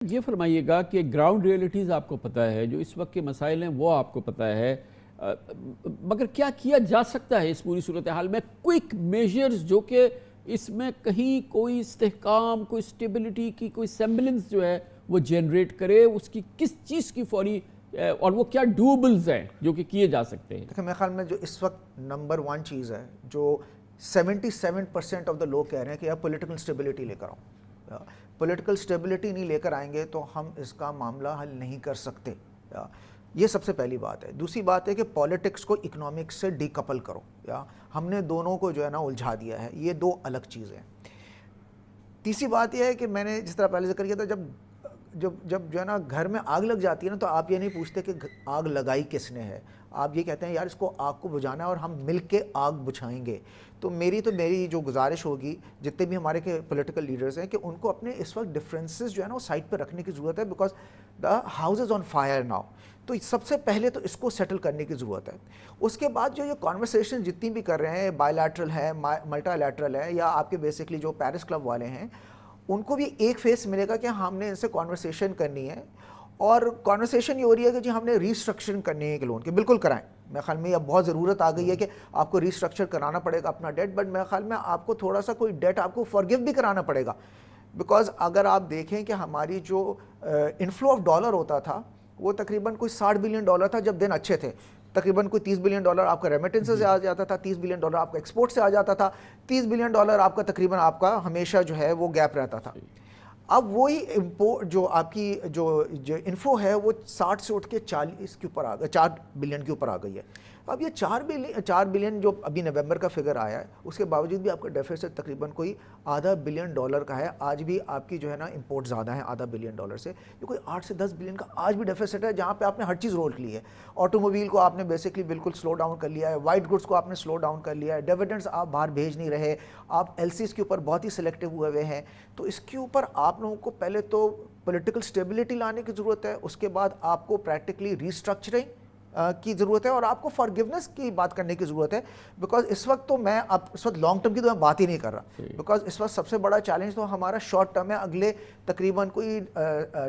یہ فرمائیے گا کہ گراؤنڈ ریئلٹیز آپ کو پتہ ہے، جو اس وقت کے مسائل ہیں وہ آپ کو پتہ ہے، مگر کیا کیا جا سکتا ہے اس پوری صورتحال میں کوئک میجرز جو کہ اس میں کہیں کوئی استحکام، کوئی اسٹیبلٹی کی کوئی سیمبلنس جو ہے وہ جنریٹ کرے، اس کی کس چیز کی فوری اور وہ کیا ڈوبلز ہیں جو کہ کیے جا سکتے ہیں؟ دیکھیں میرے خیال میں جو اس وقت نمبر 1 چیز ہے جو 77% آف دا لوگ کہہ رہے ہیں کہ آپ پولیٹیکل اسٹیبلٹی لے کر آؤ. پولیٹیکل اسٹیبلٹی نہیں لے کر آئیں گے تو ہم اس کا معاملہ حل نہیں کر سکتے. یہ سب سے پہلی بات ہے. دوسری بات ہے کہ پالیٹکس کو اکنامکس سے ڈی کپل کرو. ہم نے دونوں کو جو ہے نا الجھا دیا ہے. یہ دو الگ چیزیں ہیں. تیسری بات یہ ہے کہ میں نے جس طرح پہلے ذکر کیا تھا، جب جو ہے نا گھر میں آگ لگ جاتی ہے نا، تو آپ یہ نہیں پوچھتے کہ آگ لگائی کس نے ہے. آپ یہ کہتے ہیں یار اس کو آگ کو بجھانا ہے اور ہم مل کے آگ بجھائیں گے. تو میری جو گزارش ہوگی جتنے بھی ہمارے کے پولیٹیکل لیڈرز ہیں کہ ان کو اپنے اس وقت ڈفرینسز جو ہے نا وہ سائڈ پہ رکھنے کی ضرورت ہے، because the house is on fire now. تو سب سے پہلے تو اس کو سیٹل کرنے کی ضرورت ہے. اس کے بعد جو یہ کانورسیشن جتنی بھی کر رہے ہیں، بائی لیٹرل ہے، ملٹا لیٹرل ہے، یا آپ کے بیسکلی جو پیرس کلب والے ہیں، ان کو بھی ایک فیس ملے گا کہ ہم نے ان سے کانورسیشن کرنی ہے. اور کانورسیشن یہ ہو رہی ہے کہ جی ہم نے ریسٹرکچرنگ کرنی ہے کہ لون کے، بالکل کرائیں. میرے خیال میں یہ بہت ضرورت آ گئی ہے کہ آپ کو ریسٹرکچر کرانا پڑے گا اپنا ڈیٹ، بٹ میرے خیال میں آپ کو تھوڑا سا کوئی ڈیٹ آپ کو فارگیو بھی کرانا پڑے گا. بیکاز اگر آپ دیکھیں کہ ہماری جو انفلو آف ڈالر ہوتا تھا وہ تقریباً کوئی $60 بلین تھا جب دن اچھے تھے. تقریباً کوئی $30 بلین آپ کا ریمیٹنس سے آ جاتا تھا، $30 بلین آپ کا ایکسپورٹ سے آ جاتا تھا، $30 بلین آپ کا تقریباً آپ کا ہمیشہ جو ہے وہ گیپ رہتا تھا. اب وہی امپورٹ جو آپ کی جو انفو ہے وہ 60 سے اٹھ کے 40 کے اوپر آ گئی، 4 بلین کے اوپر آ گئی ہے. اب یہ 4 بلین جو ابھی نومبر کا فگر آیا ہے، اس کے باوجود بھی آپ کا ڈیفیسٹ تقریباً کوئی $0.5 بلین کا ہے. آج بھی آپ کی جو ہے نا امپورٹ زیادہ ہے $0.5 بلین سے. یہ کوئی 8 سے 10 بلین کا آج بھی ڈیفیسٹ ہے، جہاں پہ آپ نے ہر چیز رول لی ہے. آٹو موبیل کو آپ نے بیسکلی بالکل سلو ڈاؤن کر لیا ہے، وائٹ گڈس کو آپ نے سلو ڈاؤن کر لیا ہے، ڈیویڈنڈس آپ باہر بھیج نہیں رہے، آپ ایل سیز کے اوپر بہت ہی سلیکٹیو ہوئے ہیں. تو اس کے اوپر آپ لوگوں کو پہلے تو پولیٹیکل اسٹیبلٹی لانے کی ضرورت ہے. اس کے بعد آپ کو پریکٹیکلی ریسٹرکچرنگ کی ضرورت ہے، اور آپ کو فارگیونیس کی بات کرنے کی ضرورت ہے. بیکاز اس وقت تو میں اس وقت لانگ ٹرم کی تو میں بات ہی نہیں کر رہا، بیکاز اس وقت سب سے بڑا چیلنج تو ہمارا شارٹ ٹرم ہے. اگلے تقریباً کوئی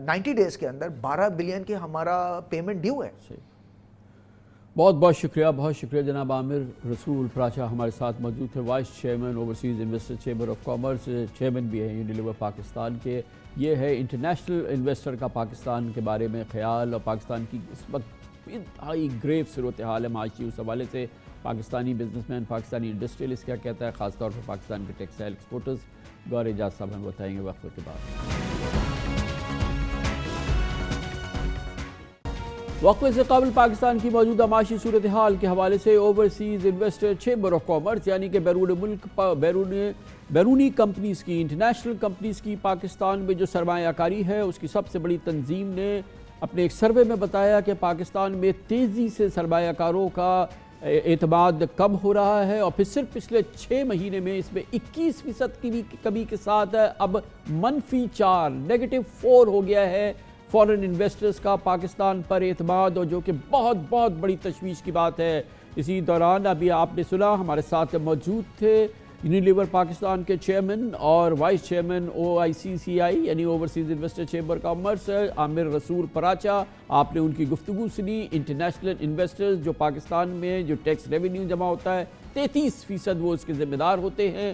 90 ڈیز کے اندر 12 بلین کی ہمارا پیمنٹ ڈیو ہے. بہت بہت شکریہ جناب عامر رسول پراچا ہمارے ساتھ موجود تھے، vice chairman overseas investor chamber of commerce, chairman بھی ہیں یونیلیور پاکستان کے. یہ ہے انٹرنیشنل انویسٹر کا پاکستان کے بارے میں خیال، اور پاکستان کی اس وقت انتہائی گریو صورتحال ہے معاشی اس حوالے سے. Pakistani business man, Pakistani industrialist کیا کہتا ہے، خاص طور پر پاکستان کے ٹیکسٹائل ایکسپورٹرز. گور اعجاز صاحب ہمیں بتائیں گے وقفے کے بعد. وقفے سے قبل پاکستان کی موجودہ معاشی صورتحال کے حوالے سے overseas investor chamber of commerce, یعنی کہ بیرون ملک بیرونی کمپنیز کی، انٹرنیشنل کمپنیز کی پاکستان میں جو سرمایہ کاری ہے، اس کی سب سے بڑی تنظیم نے اپنے ایک سروے میں بتایا کہ پاکستان میں تیزی سے سرمایہ کاروں کا اعتماد کم ہو رہا ہے، اور پھر صرف پچھلے 6 مہینے میں اس میں 21% کی بھی کمی کے ساتھ اب -4 -4 ہو گیا ہے فورن انویسٹرز کا پاکستان پر اعتماد، اور جو کہ بہت بہت بڑی تشویش کی بات ہے. اسی دوران ابھی آپ نے سنا ہمارے ساتھ موجود تھے یونیلیور پاکستان کے چیئرمین اور وائس چیئرمین OICCI یعنی اوورسیز انویسٹر چیمبر کامرس، عامر رسول پراچا. آپ نے ان کی گفتگو سنی. انٹرنیشنل انویسٹرز جو پاکستان میں جو ٹیکس ریونیو جمع ہوتا ہے 33% وہ اس کے ذمہ دار ہوتے ہیں،